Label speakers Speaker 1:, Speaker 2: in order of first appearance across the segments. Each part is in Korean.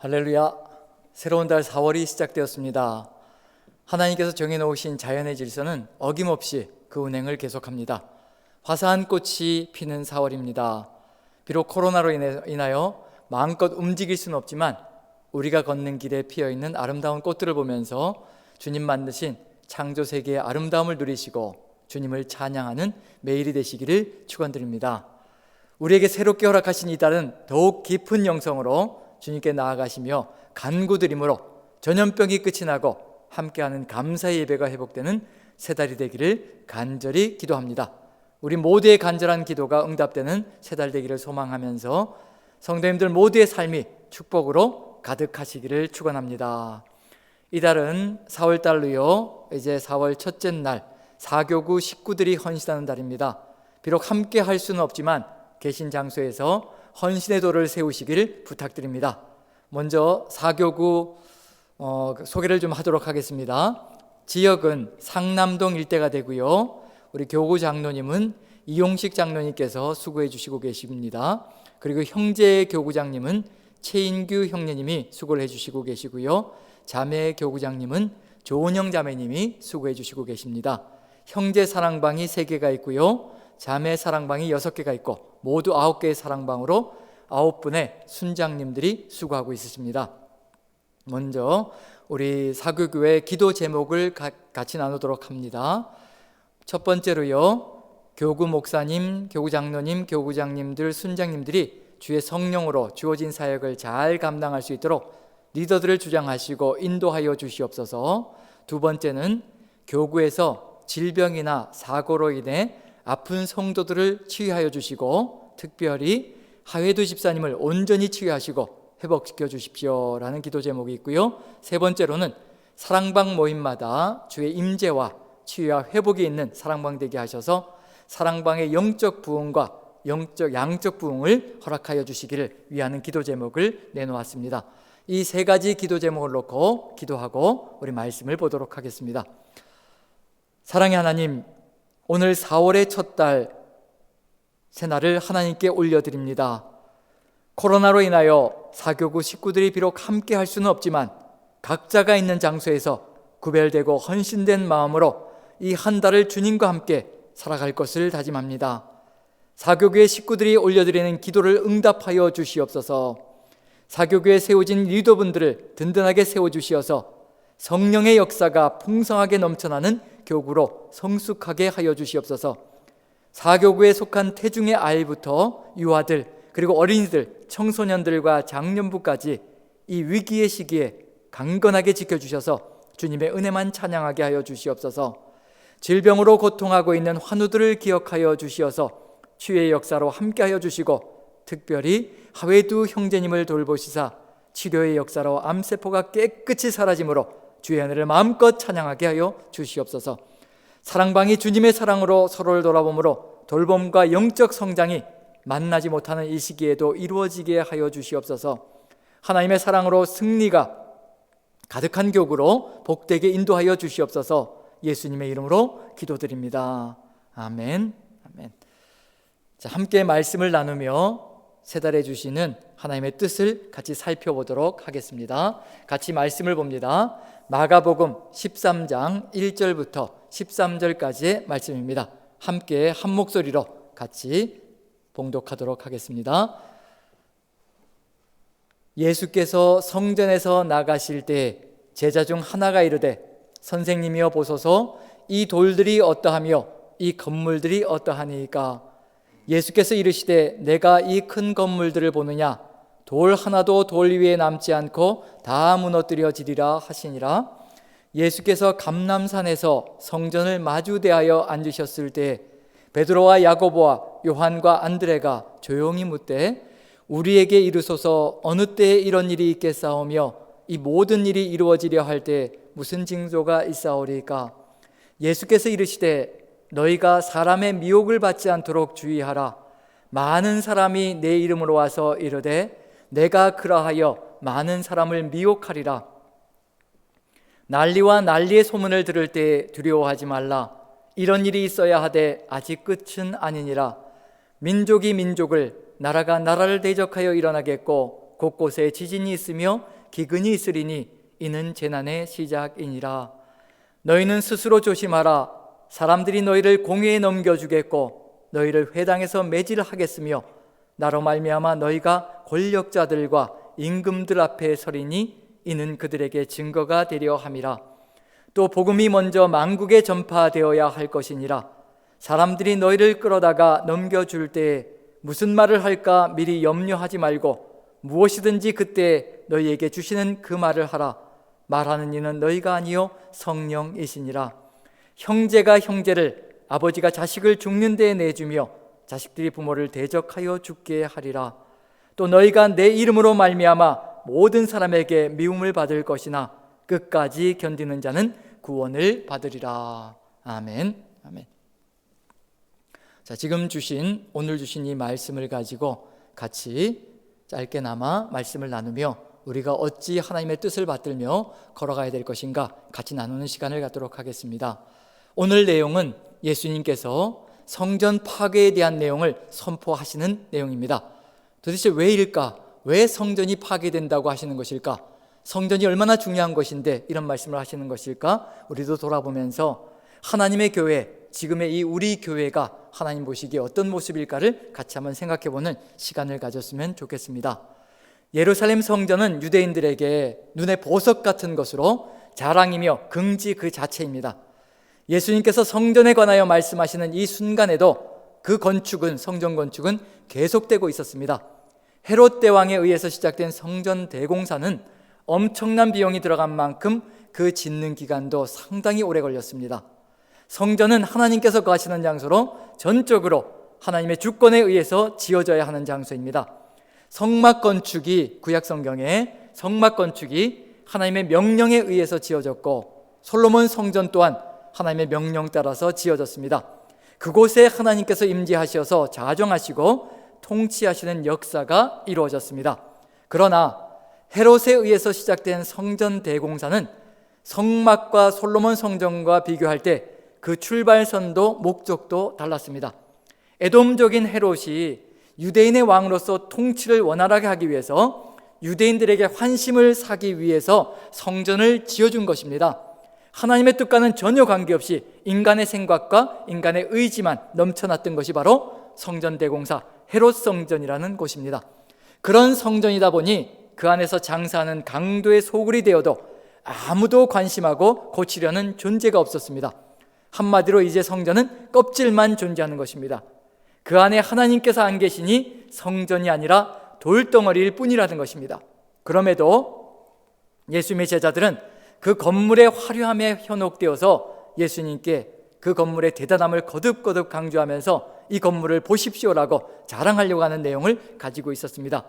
Speaker 1: 할렐루야. 새로운 달 4월이 시작되었습니다. 하나님께서 정해놓으신 자연의 질서는 어김없이 그 운행을 계속합니다. 화사한 꽃이 피는 4월입니다. 비록 코로나로 인하여 마음껏 움직일 수는 없지만 우리가 걷는 길에 피어있는 아름다운 꽃들을 보면서 주님 만드신 창조 세계의 아름다움을 누리시고 주님을 찬양하는 매일이 되시기를 축원드립니다. 우리에게 새롭게 허락하신 이 달은 더욱 깊은 영성으로 주님께 나아가시며 간구드림으로 전염병이 끝이 나고 함께하는 감사의 예배가 회복되는 새 달이 되기를 간절히 기도합니다. 우리 모두의 간절한 기도가 응답되는 새 달 되기를 소망하면서 성도님들 모두의 삶이 축복으로 가득하시기를 축원합니다. 이 달은 4월 달로요, 이제 4월 첫째 날 사교구 식구들이 헌신하는 달입니다. 비록 함께 할 수는 없지만 계신 장소에서 헌신의 도를 세우시길 부탁드립니다. 먼저 사교구 소개를 좀 하도록 하겠습니다. 지역은 상남동 일대가 되고요, 우리 교구 장로님은 이용식 장로님께서 수고해 주시고 계십니다. 그리고 형제 교구장님은 최인규 형제님이 수고를 해주시고 계시고요, 자매 교구장님은 조은영 자매님이 수고해 주시고 계십니다. 형제 사랑방이 3개가 있고요, 자매 사랑방이 6개가 있고 모두 9개의 사랑방으로 9분의 순장님들이 수고하고 있으십니다. 먼저 우리 사교교회 기도 제목을 같이 나누도록 합니다. 첫 번째로요, 교구 목사님, 교구 장로님, 교구장님들, 순장님들이 주의 성령으로 주어진 사역을 잘 감당할 수 있도록 리더들을 주장하시고 인도하여 주시옵소서. 두 번째는 교구에서 질병이나 사고로 인해 아픈 성도들을 치유하여 주시고 특별히 하회두 집사님을 온전히 치유하시고 회복시켜 주십시오 라는 기도 제목이 있고요, 세 번째로는 사랑방 모임마다 주의 임재와 치유와 회복이 있는 사랑방 되게 하셔서 사랑방의 영적 부흥과 양적 부흥을 허락하여 주시기를 위하는 기도 제목을 내놓았습니다. 이 3가지 기도 제목을 놓고 기도하고 우리 말씀을 보도록 하겠습니다. 사랑의 하나님, 오늘 4월의 첫 달 새날을 하나님께 올려드립니다. 코로나로 인하여 사교구 식구들이 비록 함께 할 수는 없지만 각자가 있는 장소에서 구별되고 헌신된 마음으로 이 한 달을 주님과 함께 살아갈 것을 다짐합니다. 사교구의 식구들이 올려드리는 기도를 응답하여 주시옵소서. 사교구에 세워진 리더분들을 든든하게 세워주시어서 성령의 역사가 풍성하게 넘쳐나는 교구로 성숙하게 하여 주시옵소서. 사교구에 속한 태중의 아이부터 유아들, 그리고 어린이들, 청소년들과 장년부까지 이 위기의 시기에 강건하게 지켜주셔서 주님의 은혜만 찬양하게 하여 주시옵소서. 질병으로 고통하고 있는 환우들을 기억하여 주시어서 치유의 역사로 함께하여 주시고 특별히 하회두 형제님을 돌보시사 치료의 역사로 암세포가 깨끗이 사라짐으로 주의 은혜를 마음껏 찬양하게 하여 주시옵소서. 사랑방이 주님의 사랑으로 서로를 돌아보므로 돌봄과 영적 성장이 만나지 못하는 이 시기에도 이루어지게 하여 주시옵소서. 하나님의 사랑으로 승리가 가득한 교구로 복되게 인도하여 주시옵소서. 예수님의 이름으로 기도드립니다. 아멘. 아멘. 자, 함께 말씀을 나누며 새 달에 주시는 하나님의 뜻을 같이 살펴보도록 하겠습니다. 같이 말씀을 봅니다. 마가복음 13장 1절부터 13절까지의 말씀입니다. 함께 한 목소리로 같이 봉독하도록 하겠습니다. 예수께서 성전에서 나가실 때 제자 중 하나가 이르되 선생님이여 보소서, 이 돌들이 어떠하며 이 건물들이 어떠하니까? 예수께서 이르시되 내가 이 큰 건물들을 보느냐? 돌 하나도 돌 위에 남지 않고 다 무너뜨려지리라 하시니라. 예수께서 감람산에서 성전을 마주대하여 앉으셨을 때 베드로와 야고보와 요한과 안드레가 조용히 묻되 우리에게 이르소서, 어느 때에 이런 일이 있겠사오며 이 모든 일이 이루어지려 할 때 무슨 징조가 있사오리까? 예수께서 이르시되 너희가 사람의 미혹을 받지 않도록 주의하라. 많은 사람이 내 이름으로 와서 이르되 내가 그러하여 많은 사람을 미혹하리라. 난리와 난리의 소문을 들을 때 두려워하지 말라. 이런 일이 있어야 하되 아직 끝은 아니니라. 민족이 민족을, 나라가 나라를 대적하여 일어나겠고 곳곳에 지진이 있으며 기근이 있으리니 이는 재난의 시작이니라. 너희는 스스로 조심하라. 사람들이 너희를 공회에 넘겨주겠고 너희를 회당에서 매질하겠으며 나로 말미암아 너희가 권력자들과 임금들 앞에 서리니 이는 그들에게 증거가 되려 함이라. 또 복음이 먼저 만국에 전파되어야 할 것이니라. 사람들이 너희를 끌어다가 넘겨줄 때에 무슨 말을 할까 미리 염려하지 말고 무엇이든지 그때 너희에게 주시는 그 말을 하라. 말하는 이는 너희가 아니요 성령이시니라. 형제가 형제를, 아버지가 자식을 죽는 데에 내주며 자식들이 부모를 대적하여 죽게 하리라. 또 너희가 내 이름으로 말미암아 모든 사람에게 미움을 받을 것이나 끝까지 견디는 자는 구원을 받으리라. 아멘. 아멘. 자, 지금 오늘 주신 이 말씀을 가지고 같이 짧게나마 말씀을 나누며 우리가 어찌 하나님의 뜻을 받들며 걸어가야 될 것인가 같이 나누는 시간을 갖도록 하겠습니다. 오늘 내용은 예수님께서 성전 파괴에 대한 내용을 선포하시는 내용입니다. 도대체 왜일까? 왜 성전이 파괴된다고 하시는 것일까? 성전이 얼마나 중요한 것인데 이런 말씀을 하시는 것일까? 우리도 돌아보면서 하나님의 교회, 지금의 이 우리 교회가 하나님 보시기에 어떤 모습일까를 같이 한번 생각해보는 시간을 가졌으면 좋겠습니다. 예루살렘 성전은 유대인들에게 눈의 보석 같은 것으로 자랑이며 긍지 그 자체입니다. 예수님께서 성전에 관하여 말씀하시는 이 순간에도 그 성전 건축은 계속되고 있었습니다. 헤롯 대왕에 의해서 시작된 성전 대공사는 엄청난 비용이 들어간 만큼 그 짓는 기간도 상당히 오래 걸렸습니다. 성전은 하나님께서 거하시는 장소로 전적으로 하나님의 주권에 의해서 지어져야 하는 장소입니다. 성막 건축이 구약 성경에 성막 건축이 하나님의 명령에 의해서 지어졌고 솔로몬 성전 또한 하나님의 명령 따라서 지어졌습니다. 그곳에 하나님께서 임재하셔서 자정하시고 통치하시는 역사가 이루어졌습니다. 그러나 헤롯에 의해서 시작된 성전 대공사는 성막과 솔로몬 성전과 비교할 때 그 출발선도 목적도 달랐습니다. 에돔족인 헤롯이 유대인의 왕으로서 통치를 원활하게 하기 위해서 유대인들에게 환심을 사기 위해서 성전을 지어준 것입니다. 하나님의 뜻과는 전혀 관계없이 인간의 생각과 인간의 의지만 넘쳐났던 것이 바로 성전 대공사 헤롯 성전이라는 곳입니다. 그런 성전이다 보니 그 안에서 장사하는 강도의 소굴이 되어도 아무도 관심하고 고치려는 존재가 없었습니다. 한마디로 이제 성전은 껍질만 존재하는 것입니다. 그 안에 하나님께서 안 계시니 성전이 아니라 돌덩어리일 뿐이라는 것입니다. 그럼에도 예수님의 제자들은 그 건물의 화려함에 현혹되어서 예수님께 그 건물의 대단함을 거듭거듭 강조하면서 이 건물을 보십시오라고 자랑하려고 하는 내용을 가지고 있었습니다.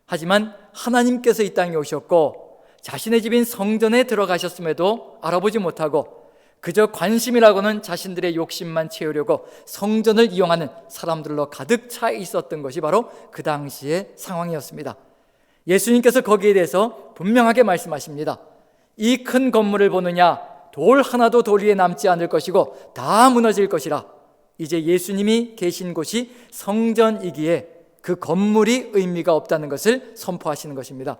Speaker 1: 하지만 하나님께서 이 땅에 오셨고 자신의 집인 성전에 들어가셨음에도 알아보지 못하고 그저 관심이라고는 자신들의 욕심만 채우려고 성전을 이용하는 사람들로 가득 차 있었던 것이 바로 그 당시의 상황이었습니다. 예수님께서 거기에 대해서 분명하게 말씀하십니다. 이 큰 건물을 보느냐? 돌 하나도 돌 위에 남지 않을 것이고 다 무너질 것이라. 이제 예수님이 계신 곳이 성전이기에 그 건물이 의미가 없다는 것을 선포하시는 것입니다.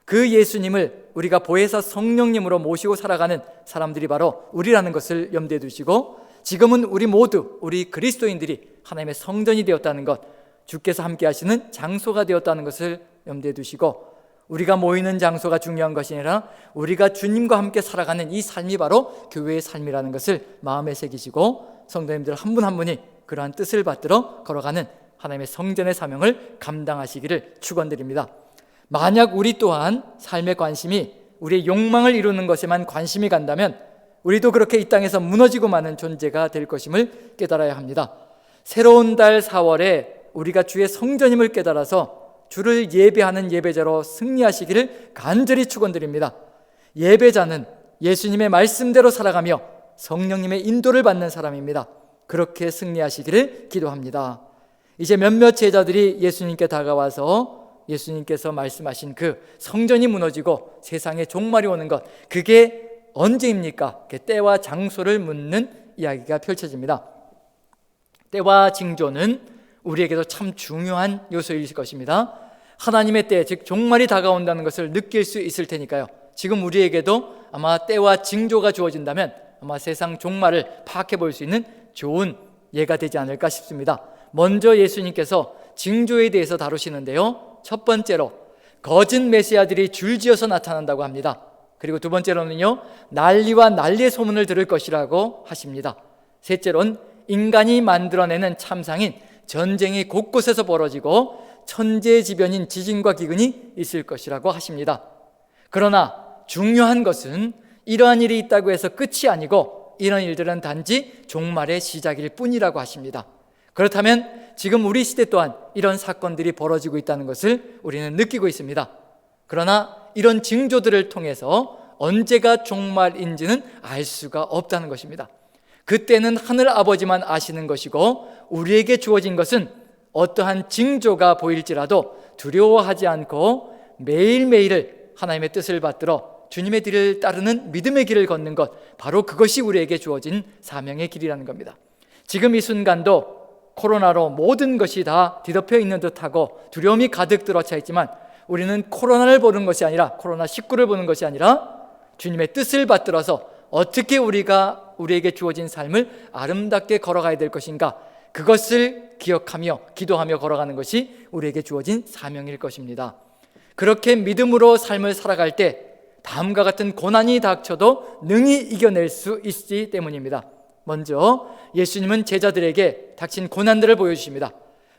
Speaker 1: 그 예수님을 우리가 보혜사 성령님으로 모시고 살아가는 사람들이 바로 우리라는 것을 염두에 두시고 지금은 우리 그리스도인들이 하나님의 성전이 되었다는 것, 주께서 함께 하시는 장소가 되었다는 것을 염두에 두시고 우리가 모이는 장소가 중요한 것이 아니라 우리가 주님과 함께 살아가는 이 삶이 바로 교회의 삶이라는 것을 마음에 새기시고 성도님들 한 분 한 분이 그러한 뜻을 받들어 걸어가는 하나님의 성전의 사명을 감당하시기를 축원드립니다. 만약 우리 또한 삶의 관심이 우리의 욕망을 이루는 것에만 관심이 간다면 우리도 그렇게 이 땅에서 무너지고 마는 존재가 될 것임을 깨달아야 합니다. 새로운 달 4월에 우리가 주의 성전임을 깨달아서 주를 예배하는 예배자로 승리하시기를 간절히 축원드립니다. 예배자는 예수님의 말씀대로 살아가며 성령님의 인도를 받는 사람입니다. 그렇게 승리하시기를 기도합니다. 이제 몇몇 제자들이 예수님께 다가와서 예수님께서 말씀하신 그 성전이 무너지고 세상에 종말이 오는 것, 그게 언제입니까? 때와 장소를 묻는 이야기가 펼쳐집니다. 때와 징조는 우리에게도 참 중요한 요소일 것입니다. 하나님의 때, 즉 종말이 다가온다는 것을 느낄 수 있을 테니까요. 지금 우리에게도 아마 때와 징조가 주어진다면 아마 세상 종말을 파악해 볼 수 있는 좋은 예가 되지 않을까 싶습니다. 먼저 예수님께서 징조에 대해서 다루시는데요, 첫 번째로 거짓 메시아들이 줄지어서 나타난다고 합니다. 그리고 두 번째로는요, 난리와 난리의 소문을 들을 것이라고 하십니다. 셋째로는 인간이 만들어내는 참상인 전쟁이 곳곳에서 벌어지고 천재지변인 지진과 기근이 있을 것이라고 하십니다. 그러나 중요한 것은 이러한 일이 있다고 해서 끝이 아니고 이런 일들은 단지 종말의 시작일 뿐이라고 하십니다. 그렇다면 지금 우리 시대 또한 이런 사건들이 벌어지고 있다는 것을 우리는 느끼고 있습니다. 그러나 이런 징조들을 통해서 언제가 종말인지는 알 수가 없다는 것입니다. 그때는 하늘 아버지만 아시는 것이고, 우리에게 주어진 것은 어떠한 징조가 보일지라도 두려워하지 않고 매일매일을 하나님의 뜻을 받들어 주님의 길을 따르는 믿음의 길을 걷는 것, 바로 그것이 우리에게 주어진 사명의 길이라는 겁니다. 지금 이 순간도 코로나로 모든 것이 다 뒤덮여 있는 듯하고 두려움이 가득 들어차 있지만, 우리는 코로나를 보는 것이 아니라, 코로나19를 보는 것이 아니라 주님의 뜻을 받들어서 어떻게 우리에게 주어진 삶을 아름답게 걸어가야 될 것인가, 그것을 기억하며 기도하며 걸어가는 것이 우리에게 주어진 사명일 것입니다. 그렇게 믿음으로 삶을 살아갈 때 다음과 같은 고난이 닥쳐도 능히 이겨낼 수 있기 때문입니다. 먼저 예수님은 제자들에게 닥친 고난들을 보여주십니다.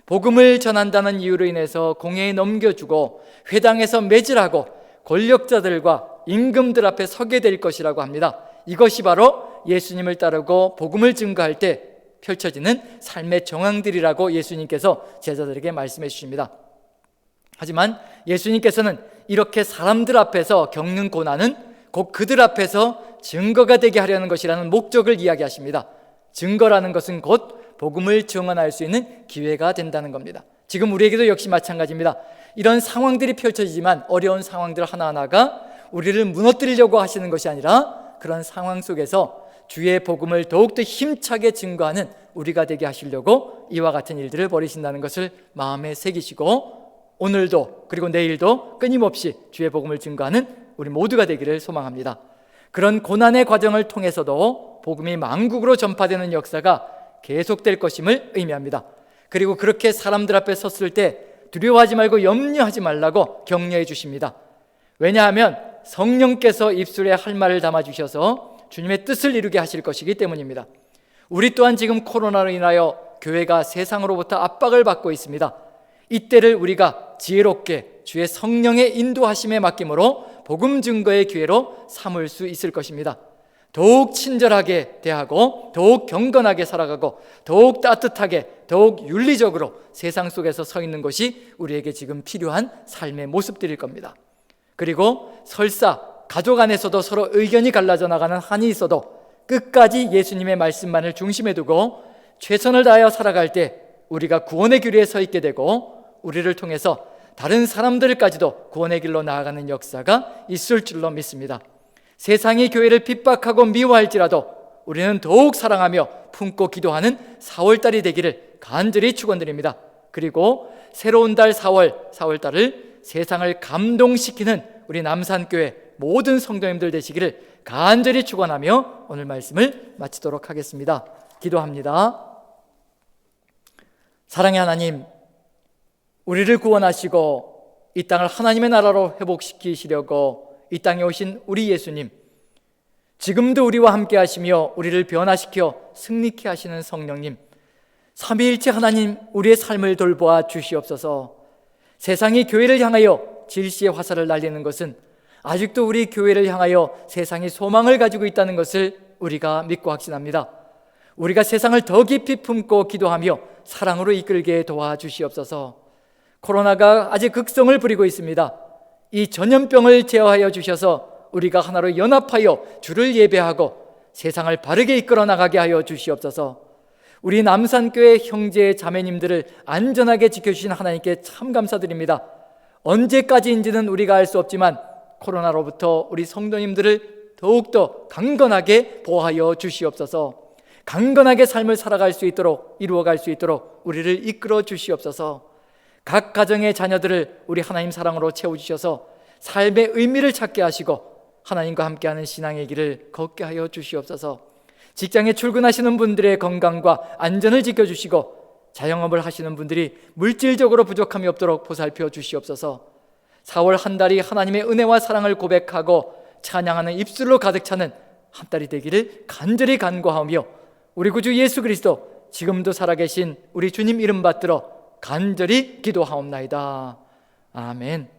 Speaker 1: 복음을 전한다는 이유로 인해서 공회에 넘겨주고 회당에서 매질하고 권력자들과 임금들 앞에 서게 될 것이라고 합니다. 이것이 바로 예수님을 따르고 복음을 증거할 때 펼쳐지는 삶의 정황들이라고 예수님께서 제자들에게 말씀해 주십니다. 하지만 예수님께서는 이렇게 사람들 앞에서 겪는 고난은 곧 그들 앞에서 증거가 되게 하려는 것이라는 목적을 이야기하십니다. 증거라는 것은 곧 복음을 증언할 수 있는 기회가 된다는 겁니다. 지금 우리에게도 역시 마찬가지입니다. 이런 상황들이 펼쳐지지만 어려운 상황들 하나하나가 우리를 무너뜨리려고 하시는 것이 아니라 그런 상황 속에서 주의 복음을 더욱더 힘차게 증거하는 우리가 되게 하시려고 이와 같은 일들을 벌이신다는 것을 마음에 새기시고, 오늘도 그리고 내일도 끊임없이 주의 복음을 증거하는 우리 모두가 되기를 소망합니다. 그런 고난의 과정을 통해서도 복음이 만국으로 전파되는 역사가 계속될 것임을 의미합니다. 그리고 그렇게 사람들 앞에 섰을 때 두려워하지 말고 염려하지 말라고 격려해 주십니다. 왜냐하면 성령께서 입술에 할 말을 담아주셔서 주님의 뜻을 이루게 하실 것이기 때문입니다. 우리 또한 지금 코로나로 인하여 교회가 세상으로부터 압박을 받고 있습니다. 이때를 우리가 지혜롭게 주의 성령의 인도하심에 맡김으로 복음 증거의 기회로 삼을 수 있을 것입니다. 더욱 친절하게 대하고 더욱 경건하게 살아가고 더욱 따뜻하게 더욱 윤리적으로 세상 속에서 서 있는 것이 우리에게 지금 필요한 삶의 모습들일 겁니다. 그리고 설사 가족 안에서도 서로 의견이 갈라져 나가는 한이 있어도 끝까지 예수님의 말씀만을 중심에 두고 최선을 다하여 살아갈 때 우리가 구원의 길에 서 있게 되고, 우리를 통해서 다른 사람들까지도 구원의 길로 나아가는 역사가 있을 줄로 믿습니다. 세상이 교회를 핍박하고 미워할지라도 우리는 더욱 사랑하며 품고 기도하는 4월달이 되기를 간절히 축원드립니다. 그리고 새로운 달 4월달을 세상을 감동시키는 우리 남산교회 모든 성도님들 되시기를 간절히 축원하며 오늘 말씀을 마치도록 하겠습니다. 기도합니다. 사랑의 하나님, 우리를 구원하시고 이 땅을 하나님의 나라로 회복시키시려고 이 땅에 오신 우리 예수님, 지금도 우리와 함께 하시며 우리를 변화시켜 승리케 하시는 성령님, 삼위일체 하나님, 우리의 삶을 돌보아 주시옵소서. 세상이 교회를 향하여 질시의 화살을 날리는 것은 아직도 우리 교회를 향하여 세상이 소망을 가지고 있다는 것을 우리가 믿고 확신합니다. 우리가 세상을 더 깊이 품고 기도하며 사랑으로 이끌게 도와주시옵소서. 코로나가 아직 극성을 부리고 있습니다. 이 전염병을 제어하여 주셔서 우리가 하나로 연합하여 주를 예배하고 세상을 바르게 이끌어 나가게 하여 주시옵소서. 우리 남산교회 형제 자매님들을 안전하게 지켜주신 하나님께 참 감사드립니다. 언제까지인지는 우리가 알 수 없지만 코로나로부터 우리 성도님들을 더욱더 강건하게 보호하여 주시옵소서. 강건하게 삶을 살아갈 수 있도록, 이루어갈 수 있도록 우리를 이끌어 주시옵소서. 각 가정의 자녀들을 우리 하나님 사랑으로 채워주셔서 삶의 의미를 찾게 하시고 하나님과 함께하는 신앙의 길을 걷게 하여 주시옵소서. 직장에 출근하시는 분들의 건강과 안전을 지켜주시고 자영업을 하시는 분들이 물질적으로 부족함이 없도록 보살펴 주시옵소서. 4월 한 달이 하나님의 은혜와 사랑을 고백하고 찬양하는 입술로 가득 차는 한 달이 되기를 간절히 간구하며 우리 구주 예수 그리스도 지금도 살아계신 우리 주님 이름 받들어 간절히 기도하옵나이다. 아멘.